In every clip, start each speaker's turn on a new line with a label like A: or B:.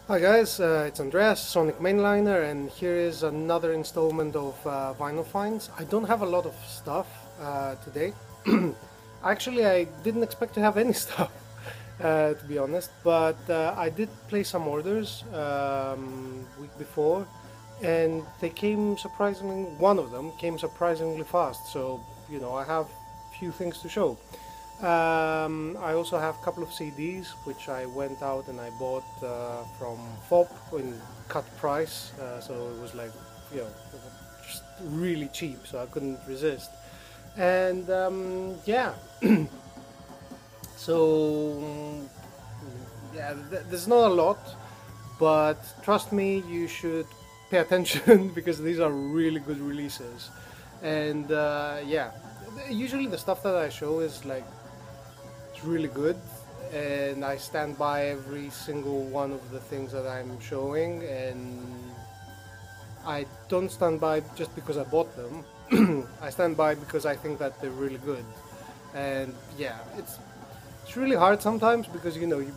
A: Hi guys, it's Andreas, Sonic Mainliner, and here is another installment of Vinyl Finds. I don't have a lot of stuff today. Actually, I didn't expect to have any stuff, to be honest, but I did place some orders week before, and they came surprisingly, one of them came surprisingly fast, so, I have few things to show. I also have a couple of CDs which I went out and I bought from FOP in cut price, so it was like, you know, just really cheap, so I couldn't resist. And yeah, so yeah, there's not a lot, but trust me, you should pay attention because these are really good releases. And yeah, usually the stuff that I show is like it's really good, and I stand by every single one of the things that I'm showing, and I don't stand by just because I bought them. I stand by because I think that they're really good. And yeah, it's really hard sometimes because you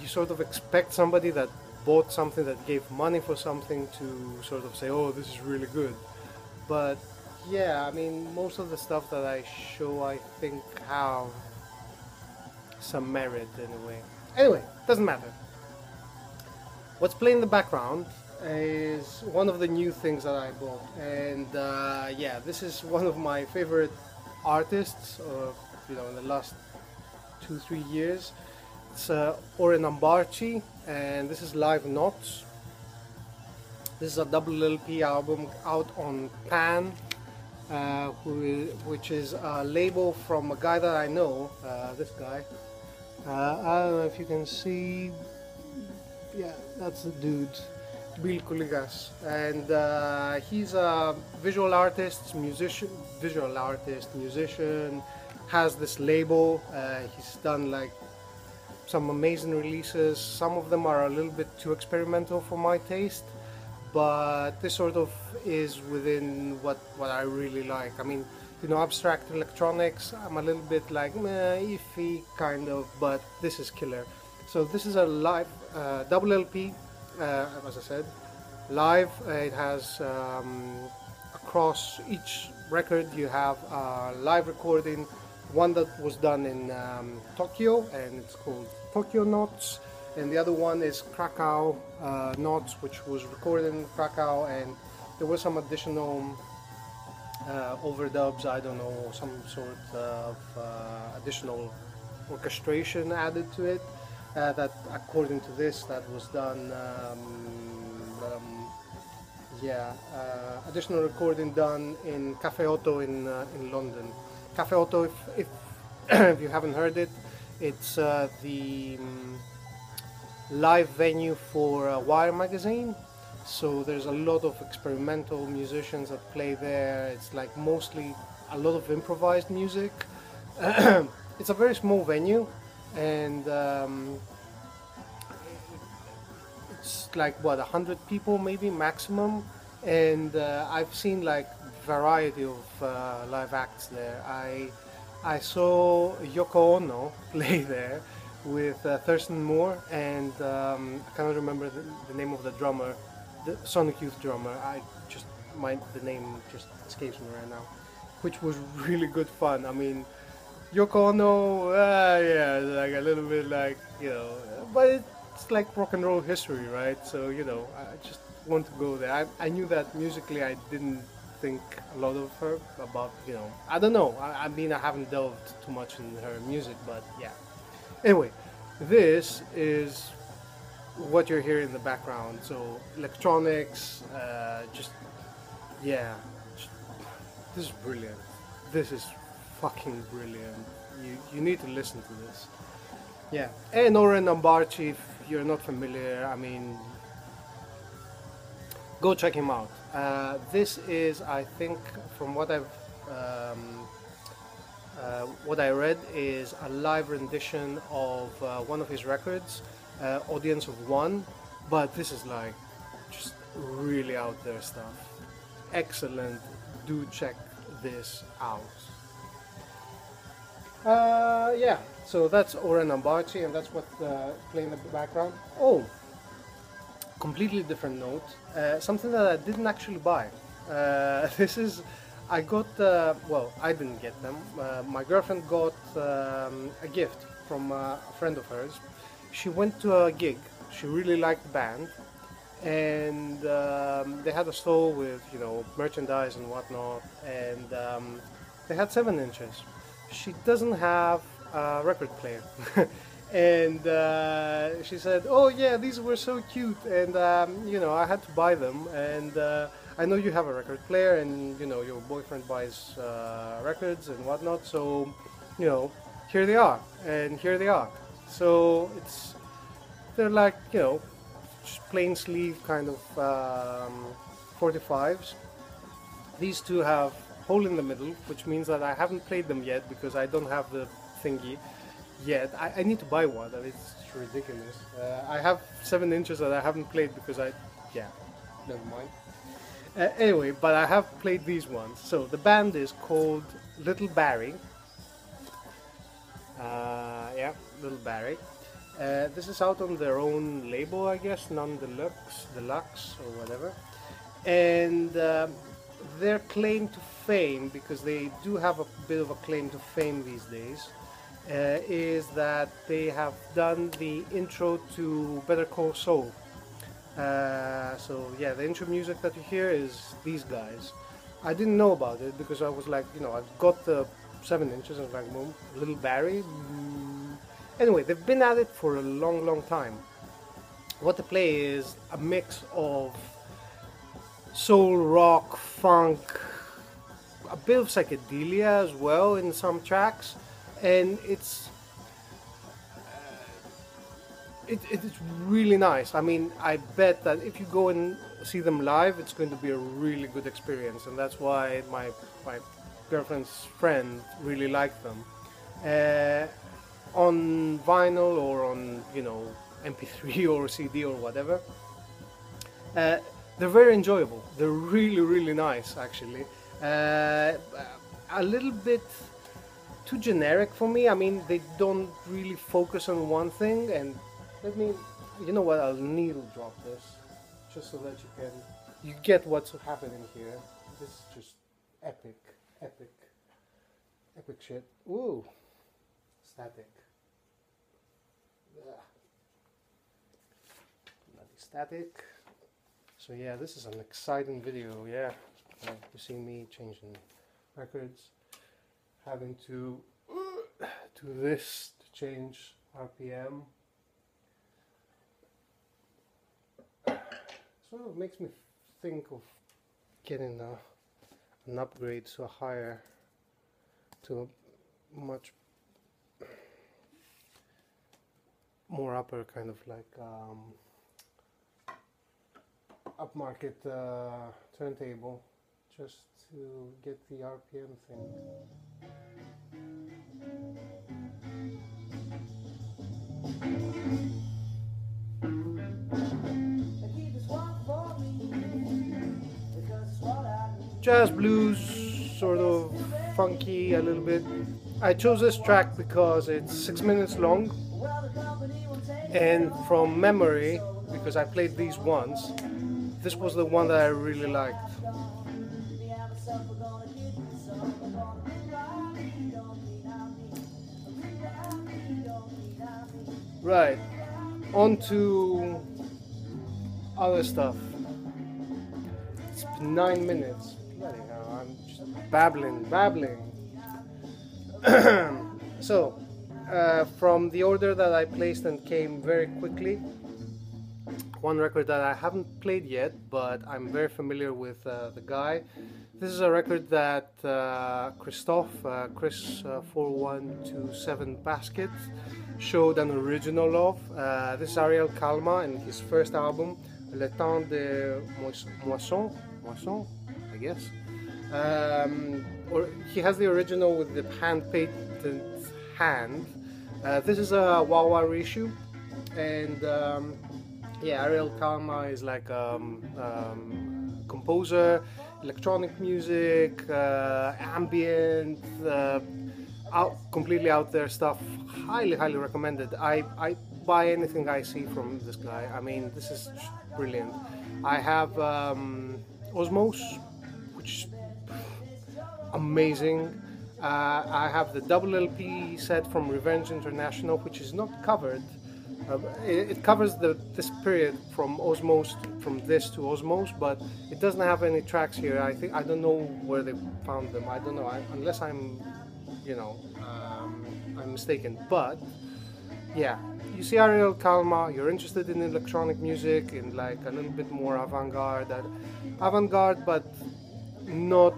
A: sort of expect somebody that bought something, that gave money for something, to sort of say, oh, this is really good. But yeah, I mean, most of the stuff that I show, I think, have some merit anyway. Anyway, doesn't matter. What's playing in the background is one of the new things that I bought, and yeah, this is one of my favorite artists, in the last 2 3 years. It's Oren Ambarchi, and this is Live Knots. This is a double LP album out on Pan, which is a label from a guy that I know. This guy. I don't know if you can see. Yeah, that's the dude, Bill Kuligas, and he's a visual artist, musician. Has this label. He's done like some amazing releases. Some of them are a little bit too experimental for my taste, but this sort of is within what I really like. I mean, abstract electronics, I'm a little bit like meh, iffy kind of, but this is killer. So this is a live double LP, as I said, live. It has across each record you have a live recording, one that was done in Tokyo, and it's called Tokyo Knots, and the other one is Krakow Knots, which was recorded in Krakow, and there was some additional overdubs, I don't know, some sort of additional orchestration added to it. That, according to this, that was done. Yeah, additional recording done in Cafe Otto in London. Cafe Otto, if if you haven't heard it, it's the live venue for Wire magazine. So there's a lot of experimental musicians that play there. It's like mostly a lot of improvised music. It's a very small venue, and it's like what 100 people maybe maximum. And I've seen like variety of live acts there. I saw Yoko Ono play there with Thurston Moore, and I cannot remember the name of the drummer, the Sonic Youth drummer. The name just escapes me right now, which was really good fun. I mean, Yoko Ono, yeah, like a little bit like but it's like rock and roll history, right? So I just want to go there. I knew that musically I didn't think a lot of her about I don't know. I mean, I haven't delved too much in her music, but yeah. Anyway, this is what you're hearing in the background. So electronics, just yeah, this is brilliant. This is fucking brilliant. You need to listen to this. Yeah, and Oren Ambarchi, if you're not familiar, I mean, go check him out. This is, I think, from what I read, is a live rendition of one of his records, Audience of One, but this is like just really out there stuff. Excellent. Do check this out. Yeah, so that's Oren Ambarchi, and that's what playing in the background. Oh, completely different note. Something that I didn't actually buy. This is, I got, well, I didn't get them. My girlfriend got a gift from a friend of hers. She went to a gig. She really liked the band, and they had a stall with, you know, merchandise and whatnot, and they had 7 inches. She doesn't have a record player. And she said, "Oh yeah, these were so cute," and you know, I had to buy them. And I know you have a record player, and you know your boyfriend buys records and whatnot. So, you know, here they are, and here they are. So they're like, you know, just plain sleeve kind of 45s. These two have hole in the middle, which means that I haven't played them yet because I don't have the thingy yet. I need to buy one. It's ridiculous. I have 7 inches that I haven't played because yeah, never mind. Anyway, but I have played these ones. So the band is called Little Barrie. Yeah, Little Barrie. This is out on their own label, I guess, Deluxe or whatever. And their claim to fame, because they do have a bit of a claim to fame these days, is that they have done the intro to Better Call Saul. So yeah, the intro music that you hear is these guys. I didn't know about it because I was like, you know, I've got the 7 inches and like, boom, Little Barrie. Anyway, they've been at it for a long time. What they play is a mix of soul, rock, funk, a bit of psychedelia as well in some tracks, and it's really nice. I mean, I bet that if you go and see them live, it's going to be a really good experience, and that's why my girlfriend's friend really liked them. On vinyl or on, you know, MP3 or CD or whatever, they're very enjoyable. They're really nice, actually. A little bit too generic for me. I mean, they don't really focus on one thing. And let me, you know what, I'll needle drop this just so that you get what's happening here. This is just epic shit. Ooh, static. Bloody static. So yeah, this is an exciting video. Yeah, you see me changing records, having to do this to change RPM. Sort of makes me think of getting an upgrade to a higher, to a much more upper kind of like upmarket turntable, just to get the RPM thing. Jazz blues, sort of funky a little bit. I chose this track because it's 6 minutes long, and from memory, because I played these once, this was the one that I really liked. Right, on to other stuff. It's been 9 minutes. Bloody hell, I'm just babbling. So, from the order that I placed and came very quickly, one record that I haven't played yet, but I'm very familiar with the guy. This is a record that Chris 4127 Basket showed an original of. This is Ariel Kalma and his first album, Le Temps de Moisson, I guess. Or he has the original with the hand-painted hand. This is a wah-wah reissue, and yeah, Ariel Kalma is like composer, electronic music, ambient, completely out there stuff. Highly recommended. I buy anything I see from this guy. I mean, this is brilliant. I have Osmos, which is amazing. I have the double LP set from Revenge International, which is not covered. It covers this period from Osmos, from this to Osmos, but it doesn't have any tracks here. I don't know where they found them. I don't know, unless I'm, I'm mistaken. But yeah, you see Ariel Kalma, you're interested in electronic music, in like a little bit more avant-garde, but not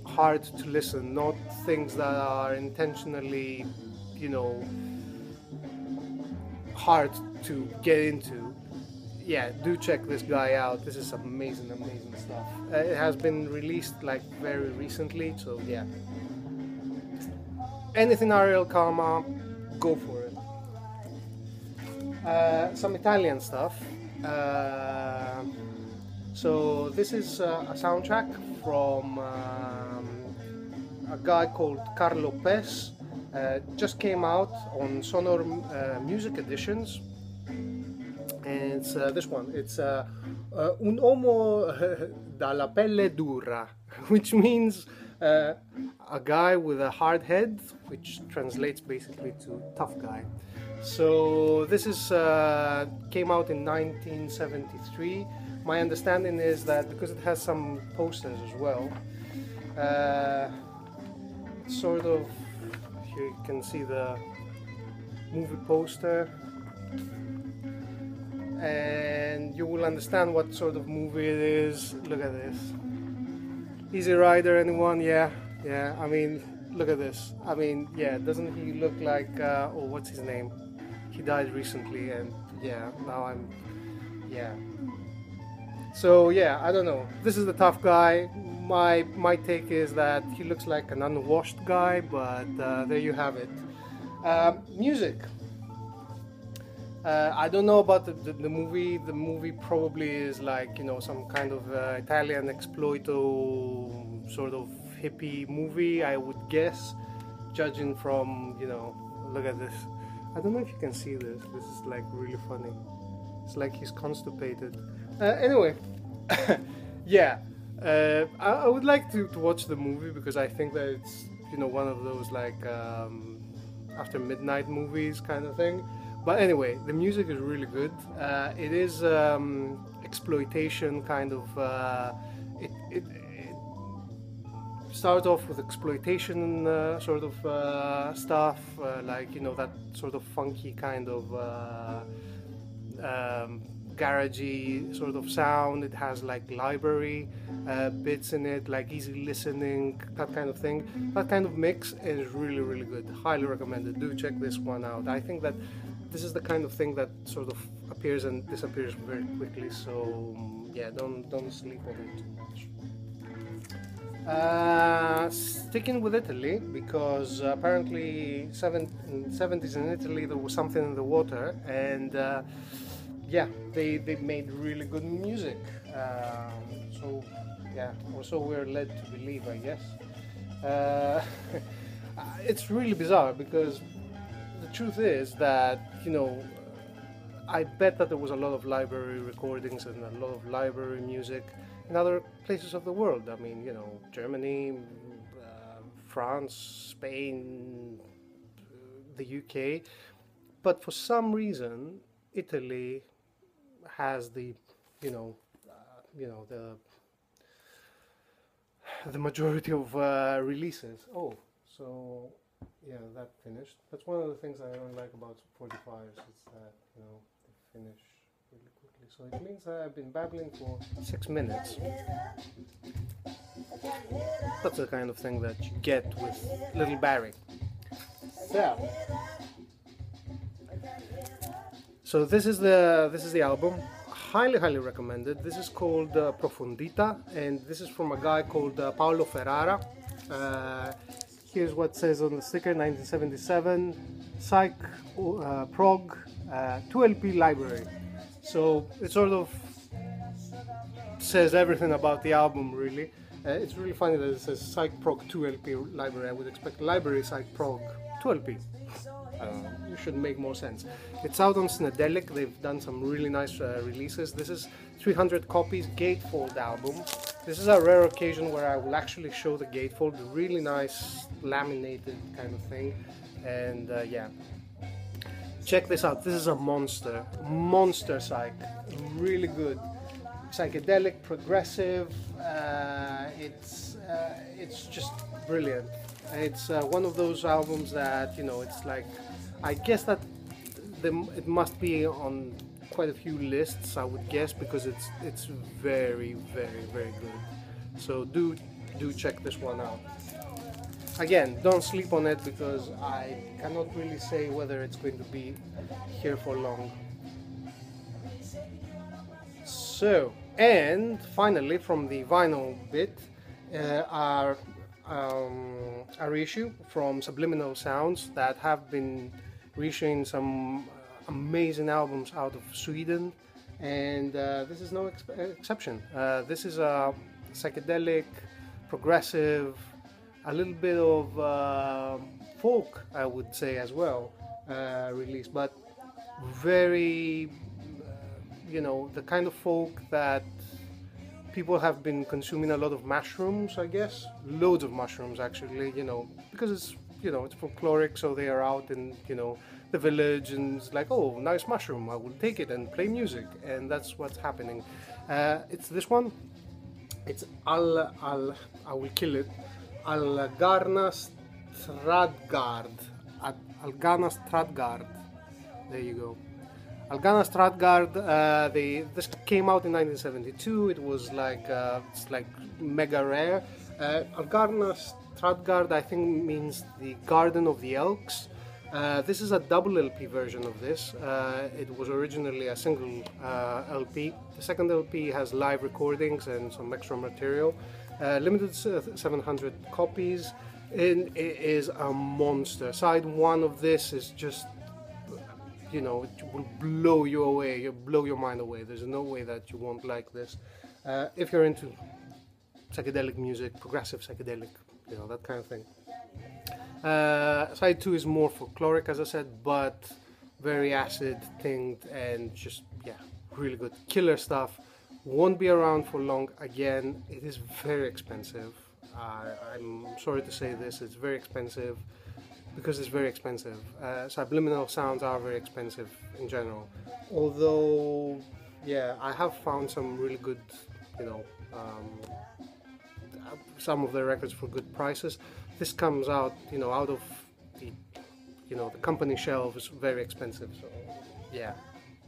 A: hard to listen, not things that are intentionally, hard to get into. Yeah, do check this guy out. This is amazing stuff. It has been released like very recently, so yeah. Anything Ariel Kalma, go for it. Some Italian stuff. So this is a soundtrack from a guy called Carlo Pes. Just came out on Sonor Music Editions, and it's this one. It's Un uomo dalla pelle dura, which means a guy with a hard head, which translates basically to tough guy. So this is came out in 1973. My understanding is that because it has some posters as well, it's sort of, here you can see the movie poster, and you will understand what sort of movie it is. Look at this. Easy Rider, anyone? Yeah, I mean, look at this. I mean, yeah, doesn't he look like, oh, what's his name? He died recently, and yeah, now yeah. So yeah, I don't know. This is the tough guy. My take is that he looks like an unwashed guy, but there you have it. Music. I don't know about the movie. The movie probably is like, some kind of Italian exploito sort of hippie movie, I would guess, judging from, look at this. I don't know if you can see this. This is like really funny. It's like he's constipated. Anyway, yeah. I would like to watch the movie because I think that it's, one of those like after midnight movies kind of thing. But anyway, the music is really good. It is exploitation kind of. It starts off with exploitation sort of stuff, like that sort of funky kind of garagey sort of sound. It has like library bits in it, like easy listening, that kind of thing. That kind of mix is really good. Highly recommended. Do check this one out. I think that this is the kind of thing that sort of appears and disappears very quickly, so yeah, don't sleep on it too much. Sticking with Italy, because apparently 70s in Italy there was something in the water, and yeah, they made really good music. So yeah, also we're led to believe, I guess. It's really bizarre because the truth is that, I bet that there was a lot of library recordings and a lot of library music in other places of the world. I mean, Germany, France, Spain, the UK. But for some reason, Italy has the majority of releases. Oh, so yeah, that finished. That's one of the things I don't like about 45s. It's that they finish really quickly. So it means that I've been babbling for 6 minutes. That's the kind of thing that you get with Little Barry. So this is the album. Highly recommended. This is called Profondità, and this is from a guy called Paolo Ferrara. Here's what says on the sticker: 1977, Psych Prog 2LP library. So it sort of says everything about the album, really. It's really funny that it says Psych Prog 2LP library. I would expect library Psych Prog 2LP. should make more sense. It's out on Snedelic. They've done some really nice releases. This is 300 copies Gatefold album. This is a rare occasion where I will actually show the Gatefold, a really nice laminated kind of thing. And yeah, check this out. This is a monster psych, really good, psychedelic, progressive. It's just brilliant. It's one of those albums that, you know, it's like, I guess that it must be on quite a few lists, I would guess, because it's very, very, very good. So do check this one out. Again, don't sleep on it, because I cannot really say whether it's going to be here for long. So, and finally, from the vinyl bit, our reissue from Subliminal Sounds, that have been reissuing some amazing albums out of Sweden, and this is no exception. This is a psychedelic, progressive, a little bit of folk, I would say, as well, release, but very, you know, the kind of folk that people have been consuming a lot of mushrooms, I guess, loads of mushrooms actually, you know, because it's, you know, it's folkloric, so they are out in, you know, the village, and it's like, oh, nice mushroom, I will take it and play music, and that's what's happening. It's this one. It's I will kill it. Algarna Stradgard. Algarna Stradgard. There you go. Algarna Stradgard. This came out in 1972. It was like it's like mega rare. Algarna Stradgard, I think, means the Garden of the Elks. This is a double LP version of this. It was originally a single LP. The second LP has live recordings and some extra material. Limited 700 copies, and it is a monster. Side one of this is just, you know, it will blow you away, blow your mind away. There's no way that you won't like this. If you're into psychedelic music, progressive psychedelic, you know, that kind of thing. Side 2 is more folkloric, as I said, but very acid tinged, and just, yeah, really good. Killer stuff. Won't be around for long. Again, it is very expensive. I'm sorry to say this, it's very expensive because it's very expensive. Subliminal Sounds are very expensive in general. Although, yeah, I have found some really good, you know, some of their records for good prices. This comes out, you know, out of the, you know, the company shelf is very expensive. So, yeah.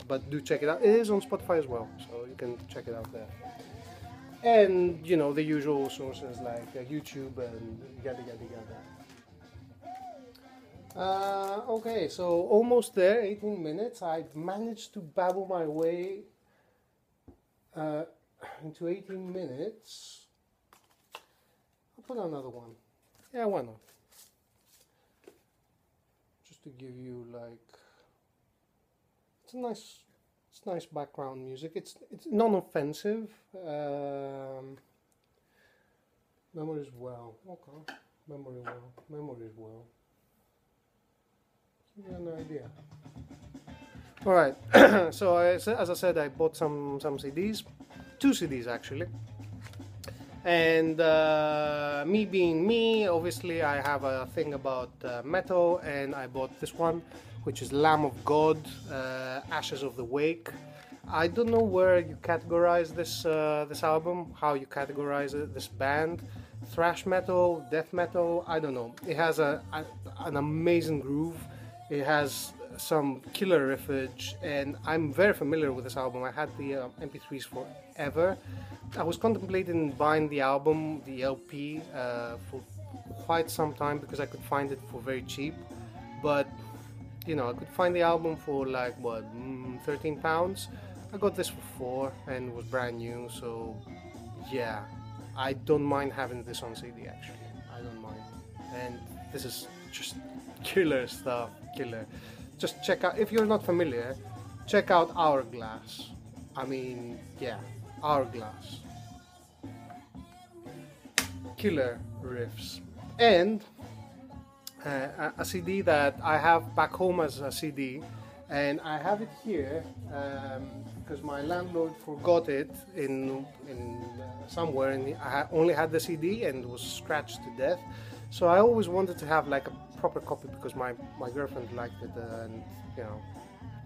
A: But do check it out. It is on Spotify as well, so you can check it out there. And, you know, the usual sources like YouTube and yada yada yada. Okay, so almost there, 18 minutes. I've managed to babble my way into 18 minutes. I'll put another one. Yeah, why not? Just to give you like, it's nice background music. It's non-offensive. Memories well. Okay. Memories well. Give you an idea. All right. So as I said, I bought some CDs, 2 CDs actually. And me being me, obviously I have a thing about metal, and I bought this one, which is Lamb of God, Ashes of the Wake. I don't know where you categorize this album, how you categorize it, this band. Thrash metal, death metal, I don't know. It has an amazing groove. It has some killer riffage, and I'm very familiar with this album. I had the MP3s forever. I was contemplating buying the album, the LP, for quite some time because I could find it for very cheap. But, you know, I could find the album for like, what, £13? I got this for £4 and it was brand new, so yeah, I don't mind having this on CD actually. I don't mind. And this is just killer stuff, killer. Just check out, if you're not familiar, check out Hourglass. I mean, yeah, Hourglass. Killer riffs. And a CD that I have back home as a CD, and I have it here because my landlord forgot it in somewhere, and only had the CD and it was scratched to death. So I always wanted to have like a proper copy because my girlfriend liked it, and you know,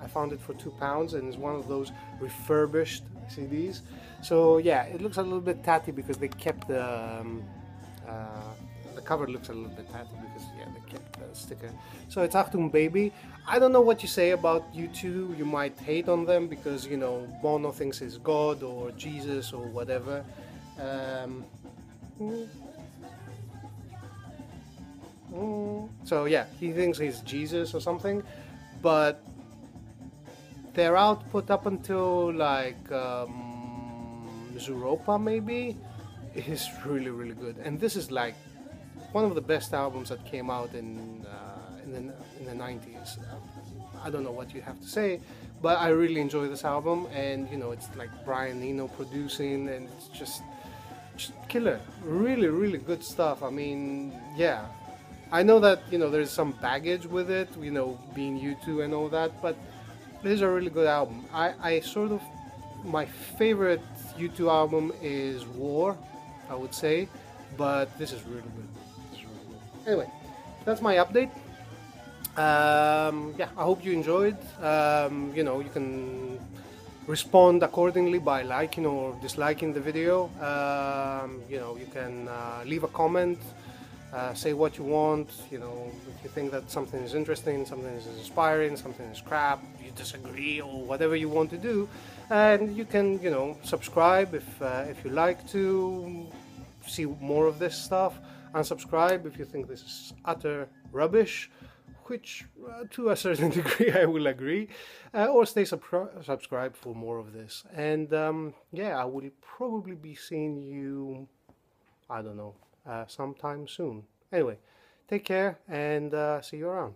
A: I found it for £2, and it's one of those refurbished CDs. So yeah, it looks a little bit tatty because they kept the cover looks a little bit tatty because yeah, they kept the sticker. So it's Achtung Baby. I don't know what you say about U2. You might hate on them because, you know, Bono thinks he's God or Jesus or whatever. So yeah, he thinks he's Jesus or something, but their output up until like Zooropa maybe is really really good, and this is like one of the best albums that came out in the 90s. I don't know what you have to say, but I really enjoy this album, and you know, it's like Brian Eno producing, and it's just killer. Really really good stuff. I mean, yeah, I know that, you know, there's some baggage with it, you know, being U2 and all that, but this is a really good album. I sort of, my favorite U2 album is War, I would say, but this is really good. This is really good. Anyway, that's my update. Yeah, I hope you enjoyed. You know, you can respond accordingly by liking or disliking the video. You know, you can leave a comment, say what you want. You know, if you think that something is interesting, something is inspiring, something is crap, you disagree, or whatever you want to do. And you can, you know, subscribe if you like to see more of this stuff, unsubscribe if you think this is utter rubbish, which to a certain degree I will agree, or stay subscribed for more of this. And yeah, I will probably be seeing you, I don't know, sometime soon. Anyway, take care and see you around.